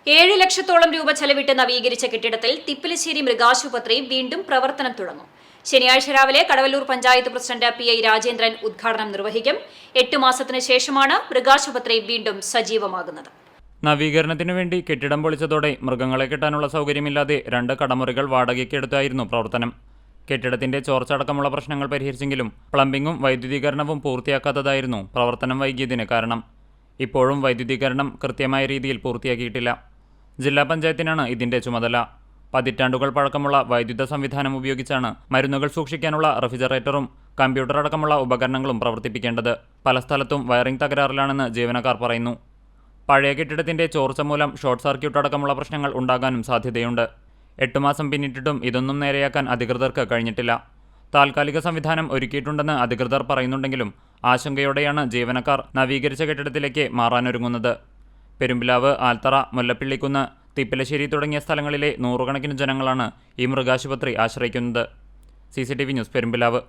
7 ലക്ഷത്തോളം രൂപ ചെലവിട്ട് നവീകരിച്ച കെട്ടിടത്തിൽ തിപ്പലശ്ശേരി മൃഗാശുപത്രി വീണ്ടും പ്രവർത്തനം തുടങ്ങും. ശനിയാഴ്ച രാവിലെ കടവല്ലൂർ പഞ്ചായത്ത് പ്രസിഡന്റ് PI രാജേന്ദ്രൻ ഉദ്ഘാടനം നിർവഹിക്കും. 8 മാസത്തിന് ശേഷമാണ് മൃഗാശുപത്രി വീണ്ടും സജീവമാകുന്നത്. നവീകരണത്തിനു വേണ്ടി കെട്ടിടം പൊളിച്ചതോടെ മൃഗങ്ങളെ കെട്ടാനുള്ള സൗകര്യമില്ലാതെ 2 കടമുറികൾ വാടകയ്ക്കെടുത്തായിരുന്നു പ്രവർത്തനം. കെട്ടിടത്തിന്റെ ചോർച്ചടക്കമുള്ള പ്രശ്നങ്ങൾ പരിഹരിച്ചെങ്കിലും പ്ലംബിംഗും വൈദ്യുതീകരണവും പൂർത്തിയാക്കാത്തതായിരുന്നു പ്രവർത്തനം വൈകിയതിന് കാരണം. ഇപ്പോഴും വൈദ്യുതീകരണം കൃത്യമായ രീതിയിൽ പൂർത്തിയാക്കിയിട്ടില്ല. ജില്ലാ പഞ്ചായത്തിനാണ് ഇതിന്റെ ചുമതല. പതിറ്റാണ്ടുകൾ പഴക്കമുള്ള വൈദ്യുത സംവിധാനം ഉപയോഗിച്ചാണ് മരുന്നുകൾ സൂക്ഷിക്കാനുള്ള റെഫ്രിജറേറ്ററും കമ്പ്യൂട്ടർ അടക്കമുള്ള ഉപകരണങ്ങളും പ്രവർത്തിപ്പിക്കേണ്ടത്. പല സ്ഥലത്തും വയറിംഗ് തകരാറിലാണെന്ന് ജീവനക്കാർ പറയുന്നു. പഴയ കെട്ടിടത്തിന്റെ ചോർച്ച മൂലം ഷോർട്ട് സർക്യൂട്ട് അടക്കമുള്ള പ്രശ്നങ്ങൾ ഉണ്ടാകാനും സാധ്യതയുണ്ട്. 8 മാസം പിന്നിട്ടിട്ടും ഇതൊന്നും നേരെയാക്കാൻ അധികൃതർക്ക് കഴിഞ്ഞിട്ടില്ല. താൽക്കാലിക സംവിധാനം ഒരുക്കിയിട്ടുണ്ടെന്ന് അധികൃതർ പറയുന്നുണ്ടെങ്കിലും ആശങ്കയോടെയാണ് ജീവനക്കാർ നവീകരിച്ച കെട്ടിടത്തിലേക്ക് മാറാനൊരുങ്ങുന്നത്. പെരുമ്പിലാവ്, ആൽത്തറ, മുല്ലപ്പിള്ളിക്കുന്ന്, തിപ്പലശ്ശേരി തുടങ്ങിയ സ്ഥലങ്ങളിലെ നൂറുകണക്കിന് ജനങ്ങളാണ് ഈ മൃഗാശുപത്രി ആശ്രയിക്കുന്നത്. CCTV news, Perumpilavu.